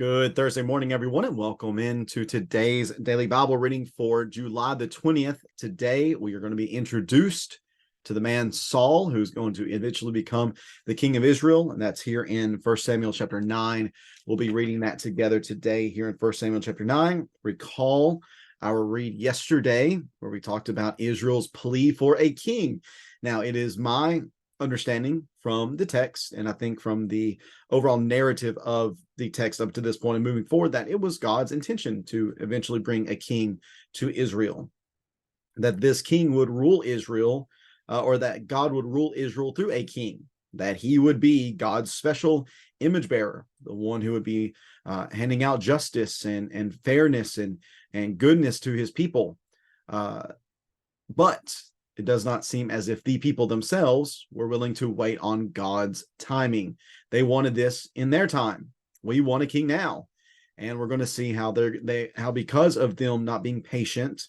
Good Thursday morning, everyone, and welcome into today's daily Bible reading for July the 20th. Today, we are going to be introduced to the man Saul, who's going to eventually become the king of Israel, and that's here in 1 Samuel chapter 9. We'll be reading that together today here in 1 Samuel chapter 9. Recall our read yesterday where we talked about Israel's plea for a king. Now, it is my understanding from the text, and I think from the overall narrative of the text up to this point and moving forward, that it was God's intention to eventually bring a king to Israel, that this king would rule Israel, or that God would rule Israel through a king, that he would be God's special image bearer, the one who would be handing out justice and fairness and goodness to his people. But it does not seem as if the people themselves were willing to wait on God's timing. They wanted this in their time. We want a king now. And we're going to see how how because of them not being patient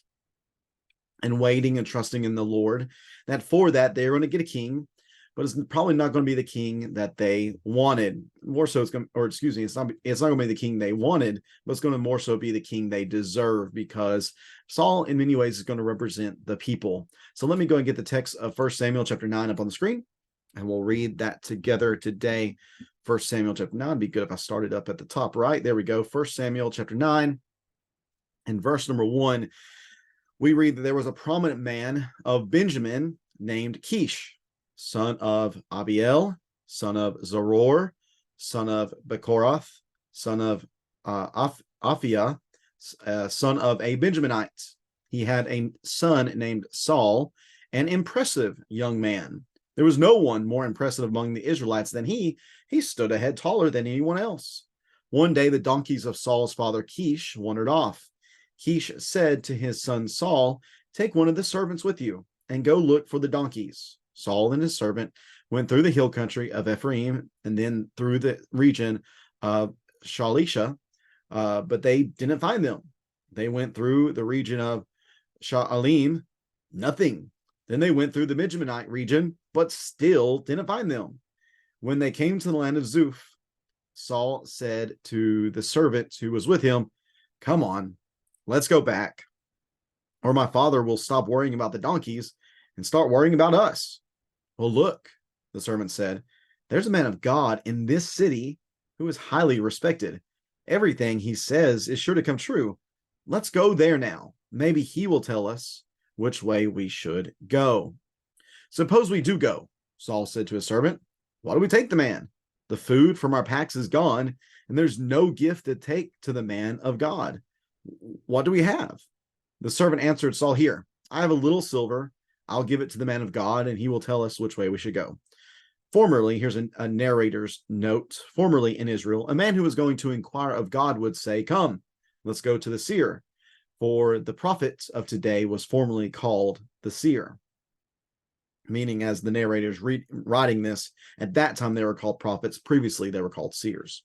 and waiting and trusting in the Lord, that for that they're going to get a king, but it's probably not going to be the king that they wanted. More so, it's going, or excuse me, it's not going to be the king they wanted, but it's going to more so be the king they deserve, because Saul, in many ways, is going to represent the people. So let me go and get the text of 1 Samuel chapter 9 up on the screen, and we'll read that together today. 1 Samuel chapter 9. It'd be good if I started up at the top right. There we go. 1 Samuel chapter 9 and verse number 1. We read that there was a prominent man of Benjamin named Kish, son of Abiel, son of Zeror, son of Bechorath, son of Aphiah, son of a Benjaminite. He had a son named Saul, an impressive young man. There was no one more impressive among the Israelites than he. He stood a head taller than anyone else. One day, the donkeys of Saul's father Kish wandered off. Kish said to his son Saul, "Take one of the servants with you and go look for the donkeys." Saul and his servant went through the hill country of Ephraim and then through the region of Shalisha, but they didn't find them. They went through the region of Sha'alim, nothing. Then they went through the Benjaminite region, but still didn't find them. When they came to the land of Zuph, Saul said to the servant who was with him, "Come on, let's go back, or my father will stop worrying about the donkeys and start worrying about us." "Well, look," the servant said, "there's a man of God in this city who is highly respected. Everything he says is sure to come true. Let's go there now. Maybe he will tell us which way we should go." "Suppose we do go," Saul said to his servant. "Why do we take the man? The food from our packs is gone, and there's no gift to take to the man of God. What do we have?" The servant answered Saul, "Here, I have a little silver. I'll give it to the man of God, and he will tell us which way we should go." Formerly, here's a narrator's note. Formerly in Israel, a man who was going to inquire of God would say, "Come, let's go to the seer." For the prophet of today was formerly called the seer, meaning as the narrator's writing this, at that time they were called prophets. Previously, they were called seers.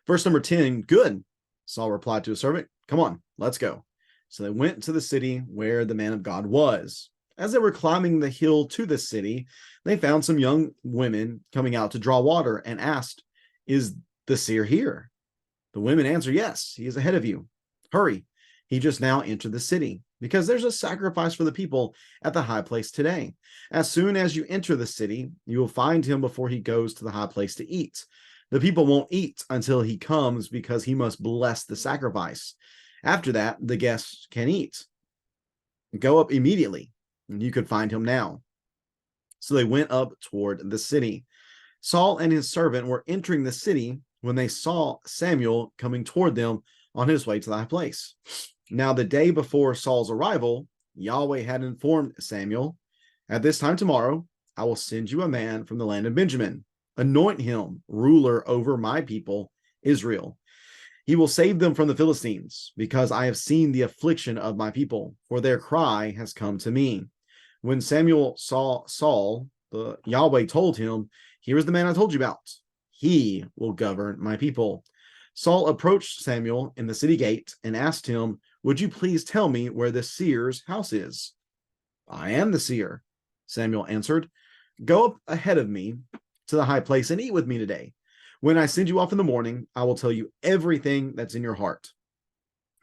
Verse number 10, "Good," Saul replied to his servant. "Come on, let's go." So they went to the city where the man of God was. As they were climbing the hill to the city, they found some young women coming out to draw water and asked, "Is the seer here?" The women answered, "Yes, he is ahead of you. Hurry, he just now entered the city, because there's a sacrifice for the people at the high place today. As soon as you enter the city, you will find him before he goes to the high place to eat. The people won't eat until he comes, because he must bless the sacrifice. After that, the guests can eat. Go up immediately, and you could find him now." So they went up toward the city. Saul and his servant were entering the city when they saw Samuel coming toward them on his way to the high place. Now, the day before Saul's arrival, Yahweh had informed Samuel, "At this time tomorrow, I will send you a man from the land of Benjamin. Anoint him ruler over my people, Israel. He will save them from the Philistines, because I have seen the affliction of my people, for their cry has come to me." When Samuel saw Saul, the Yahweh told him, "Here is the man I told you about. He will govern my people." Saul approached Samuel in the city gate and asked him, "Would you please tell me where the seer's house is?" "I am the seer," Samuel answered. "Go up ahead of me to the high place and eat with me today. When I send you off in the morning, I will tell you everything that's in your heart.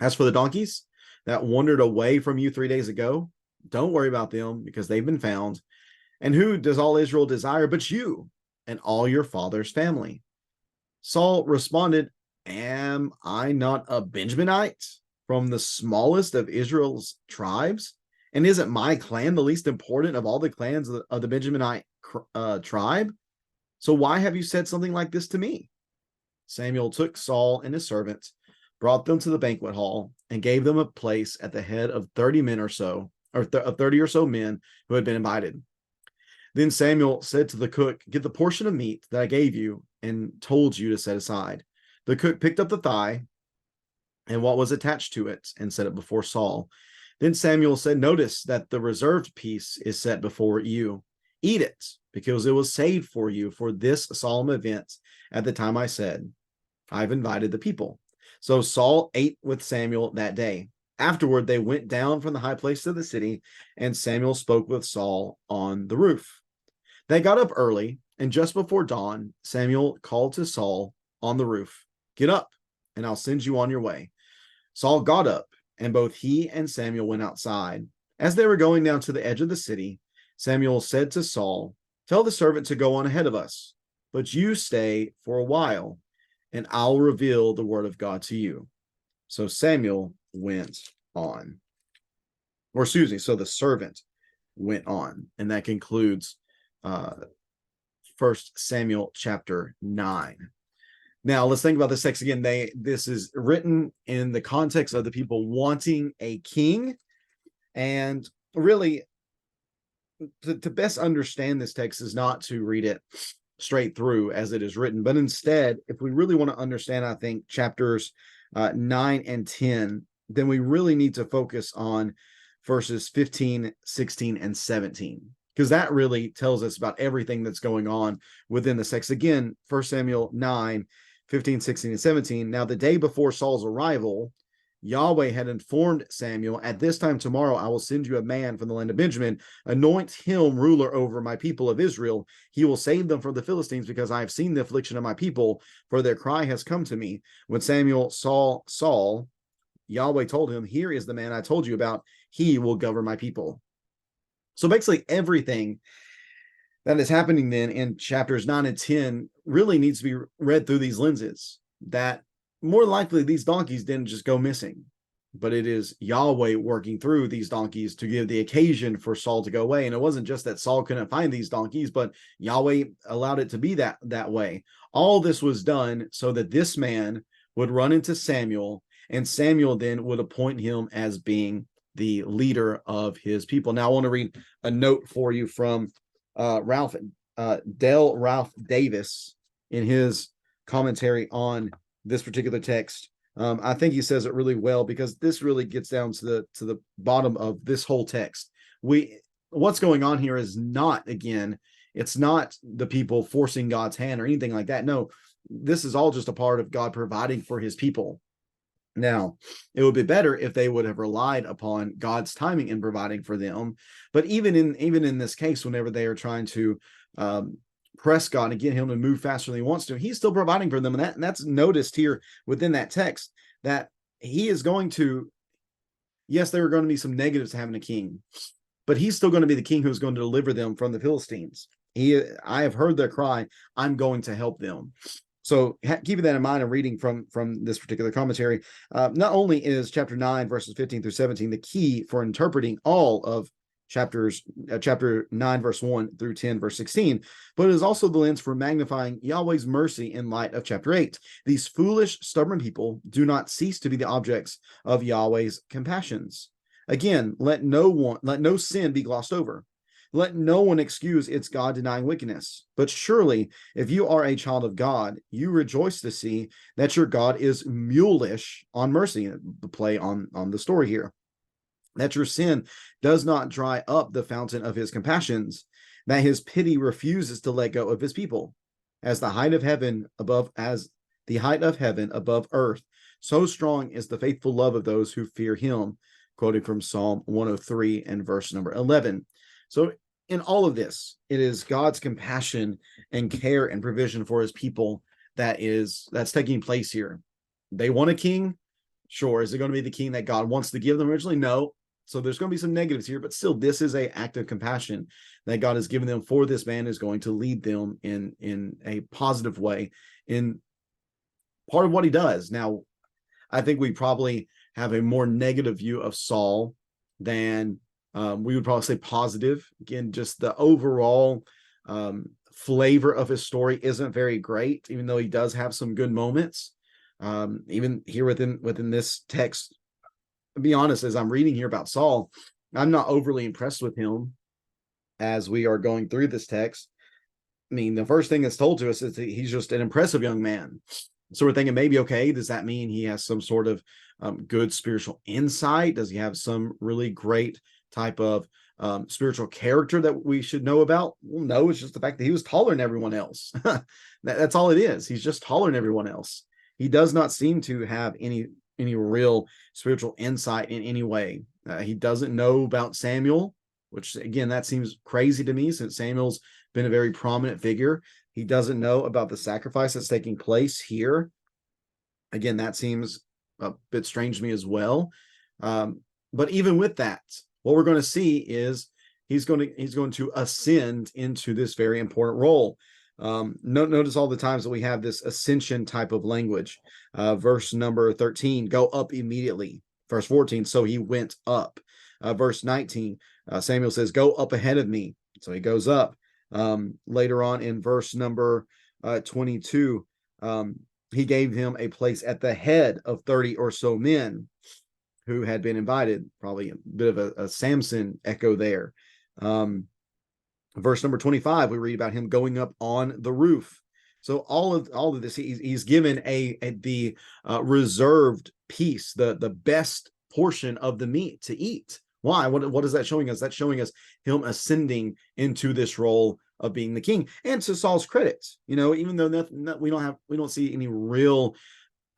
As for the donkeys that wandered away from you 3 days ago, don't worry about them because they've been found. And who does all Israel desire but you and all your father's family? Saul responded, am I not a Benjaminite from the smallest of Israel's tribes? And isn't my clan the least important of all the clans of the Benjaminite tribe? So why have you said something like this to me? Samuel took Saul and his servants, brought them to the banquet hall, and gave them a place at the head of 30 men or so, or 30 or so men who had been invited. Then Samuel said to the cook, get the portion of meat that I gave you and told you to set aside. The cook picked up the thigh and what was attached to it and set it before Saul. Then Samuel said, notice that the reserved piece is set before you. Eat it, because it was saved for you for this solemn event at the time I said, I've invited the people. So Saul ate with Samuel that day. Afterward, they went down from the high place of the city, and Samuel spoke with Saul on the roof. They got up early, and just before dawn, Samuel called to Saul on the roof, get up, and I'll send you on your way. Saul got up, and both he and Samuel went outside. As they were going down to the edge of the city, Samuel said to Saul, tell the servant to go on ahead of us, but you stay for a while, and I'll reveal the word of God to you. So Samuel went on. Or excuse me, so the servant went on. And that concludes 1 Samuel chapter 9. Now let's think about this text again. This is written in the context of the people wanting a king. And really, to best understand this text is not to read it straight through as it is written, but instead, if we really want to understand, I think, chapters 9 and 10, then we really need to focus on verses 15, 16, and 17, because that really tells us about everything that's going on within the text. Again, 1 Samuel 9, 15, 16, and 17. Now, the day before Saul's arrival, Yahweh had informed Samuel, at this time tomorrow I will send you a man from the land of Benjamin. Anoint him ruler over my people of Israel. He will save them from the Philistines, because I have seen the affliction of my people, for their cry has come to me. When Samuel saw Saul, Yahweh told him, here is the man I told you about. He will govern my people. So basically everything that is happening then in chapters 9 and 10 really needs to be read through these lenses, that more likely these donkeys didn't just go missing, but it is Yahweh working through these donkeys to give the occasion for Saul to go away. And it wasn't just that Saul couldn't find these donkeys, but Yahweh allowed it to be that way. All this was done so that this man would run into Samuel, and Samuel then would appoint him as being the leader of his people. Now I want to read a note for you from Ralph Davis in his commentary on this particular text. I think he says it really well, because this really gets down to the bottom of this whole text. What's going on here is not, again, it's not the people forcing God's hand or anything like that. No, this is all just a part of God providing for his people. Now, it would be better if they would have relied upon God's timing in providing for them. But even in this case, whenever they are trying to press God and get him to move faster than he wants to, he's still providing for them. And that's noticed here within that text, that he is going to, yes, there are going to be some negatives to having a king, but he's still going to be the king who's going to deliver them from the Philistines. I have heard their cry, I'm going to help them. So keeping that in mind and reading from this particular commentary, not only is chapter 9, verses 15 through 17, the key for interpreting all of chapter 9, verse 1 through 10, verse 16, but it is also the lens for magnifying Yahweh's mercy in light of chapter 8. These foolish, stubborn people do not cease to be the objects of Yahweh's compassions. Again, let no sin be glossed over. Let no one excuse its God-denying wickedness. But surely, if you are a child of God, you rejoice to see that your God is mulish on mercy. The play on the story here. That your sin does not dry up the fountain of his compassions, that his pity refuses to let go of his people. As the height of heaven above earth, so strong is the faithful love of those who fear him. Quoting from Psalm 103 and verse number 11. So in all of this, it is God's compassion and care and provision for his people that's taking place here. They want a king. Sure. Is it going to be the king that God wants to give them originally? No. So there's going to be some negatives here, but still, this is an act of compassion that God has given them for this man is going to lead them in a positive way in part of what he does. Now, I think we probably have a more negative view of Saul than we would probably say positive. Again, just the overall flavor of his story isn't very great, even though he does have some good moments. Even here within this text, to be honest, as I'm reading here about Saul, I'm not overly impressed with him as we are going through this text. I mean, the first thing that's told to us is that he's just an impressive young man. So we're thinking maybe, okay, does that mean he has some sort of good spiritual insight? Does he have some really great type of spiritual character that we should know about? Well, no, it's just the fact that he was taller than everyone else. That's all it is. He's just taller than everyone else. He does not seem to have any real spiritual insight in any way. He doesn't know about Samuel, which again, that seems crazy to me since Samuel's been a very prominent figure. He doesn't know about the sacrifice that's taking place here. Again, that seems a bit strange to me as well. But even with that, what we're going to see is he's going to ascend into this very important role. Notice all the times that we have this ascension type of language. Verse number 13, go up immediately. Verse 14, so he went up. Verse 19, Samuel says, go up ahead of me. So he goes up. Later on in verse number 22, he gave him a place at the head of 30 or so men who had been invited. Probably a bit of a Samson echo there. Verse number 25, we read about him going up on the roof. So all of this, he's given the reserved piece, the best portion of the meat to eat. Why? What is that showing us? That's showing us him ascending into this role of being the king. And to Saul's credit, even though we don't see any real,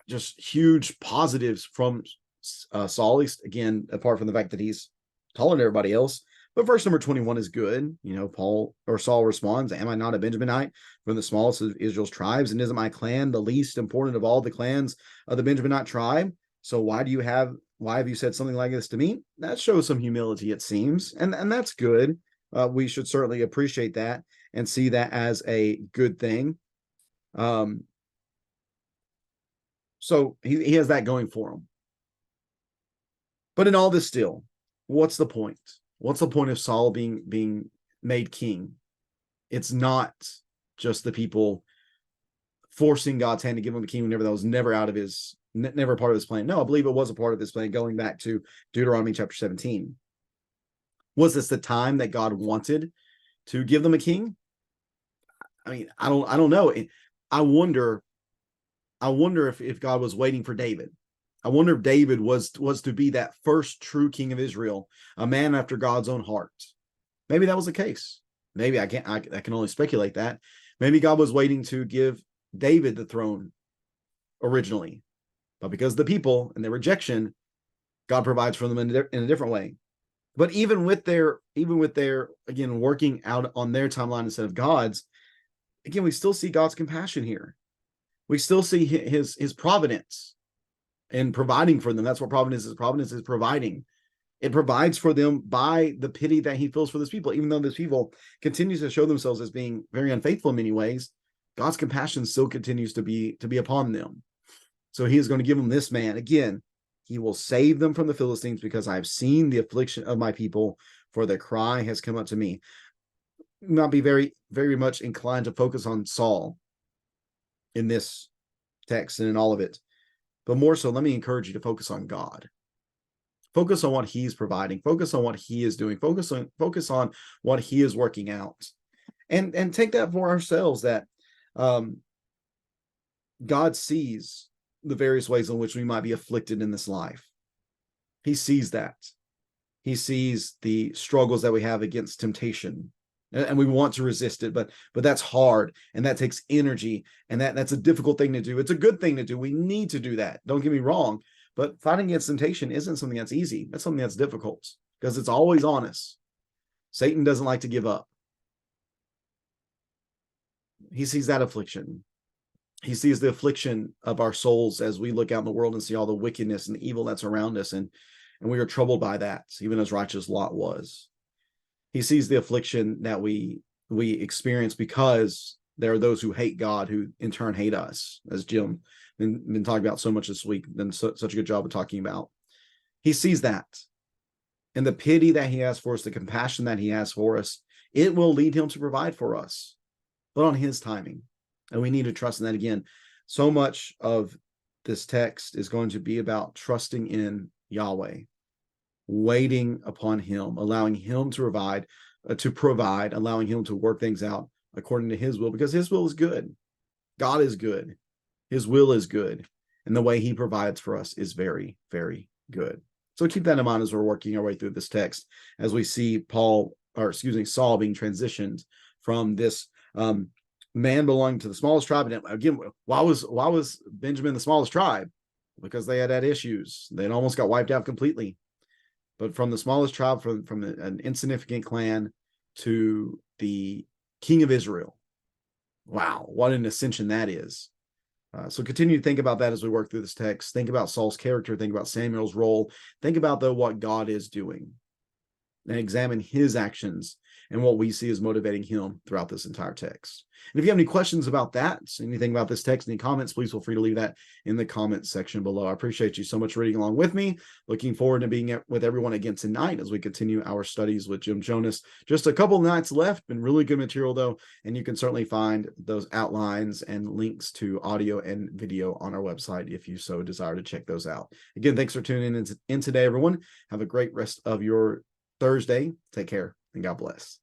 just huge positives from Saul, at least again, apart from the fact that he's taller than everybody else. But verse number 21 is good. Saul responds, am I not a Benjaminite from the smallest of Israel's tribes? And isn't my clan the least important of all the clans of the Benjaminite tribe? So why have you said something like this to me? That shows some humility, it seems. And that's good. We should certainly appreciate that and see that as a good thing. So he has that going for him. But in all this still, what's the point? What's the point of Saul being made king? It's not just the people forcing God's hand to give him a king whenever that was never part of his plan. No, I believe it was a part of his plan going back to Deuteronomy chapter 17. Was this the time that God wanted to give them a king? I mean, I don't know. I wonder if God was waiting for David. I wonder if David was to be that first true king of Israel, a man after God's own heart. Maybe that was the case. Maybe I can only speculate that. Maybe God was waiting to give David the throne originally, but because of the people and their rejection, God provides for them in a different way. But even with their again working out on their timeline instead of God's, again we still see God's compassion here. We still see his providence in providing for them. That's what providence is. Providence is providing. It provides for them by the pity that he feels for this people. Even though this people continues to show themselves as being very unfaithful in many ways, God's compassion still continues to be upon them. So he is going to give them this man. Again, he will save them from the Philistines because I have seen the affliction of my people, for their cry has come up to me. Not be very, very much inclined to focus on Saul in this text and in all of it. But more so, let me encourage you to focus on God. Focus on what he's providing. Focus on what he is doing. Focus on what he is working out. And take that for ourselves, that God sees the various ways in which we might be afflicted in this life. He sees that. He sees the struggles that we have against temptation. And we want to resist it, but that's hard, and that takes energy, and that's a difficult thing to do. It's a good thing to do. We need to do that. Don't get me wrong, but fighting against temptation isn't something that's easy. That's something that's difficult because it's always on us. Satan doesn't like to give up. He sees that affliction. He sees the affliction of our souls as we look out in the world and see all the wickedness and the evil that's around us, and we are troubled by that, even as righteous Lot was. He sees the affliction that we experience because there are those who hate God, who in turn hate us, as Jim been talking about so much this week, done such a good job of talking about. He sees that, and the pity that he has for us, the compassion that he has for us, it will lead him to provide for us, but on his timing. And we need to trust in that. Again, so much of this text is going to be about trusting in Yahweh, waiting upon him, allowing him to provide, allowing him to work things out according to his will, because his will is good. God is good. His will is good. And the way he provides for us is very, very good. So keep that in mind as we're working our way through this text, as we see Saul being transitioned from this man belonging to the smallest tribe. And again, why was Benjamin the smallest tribe? Because they had issues. They almost got wiped out completely. But from the smallest tribe, from an insignificant clan to the king of Israel. Wow, what an ascension that is. So continue to think about that as we work through this text. Think about Saul's character. Think about Samuel's role. Think about, though, what God is doing, and examine his actions and what we see is motivating him throughout this entire text. And if you have any questions about that, anything about this text, any comments, please feel free to leave that in the comment section below. I appreciate you so much for reading along with me. Looking forward to being with everyone again tonight as we continue our studies with Jim Jonas. Just a couple nights left. Been really good material, though, and you can certainly find those outlines and links to audio and video on our website if you so desire to check those out. Again, thanks for tuning in today, everyone. Have a great rest of your Thursday. Take care and God bless.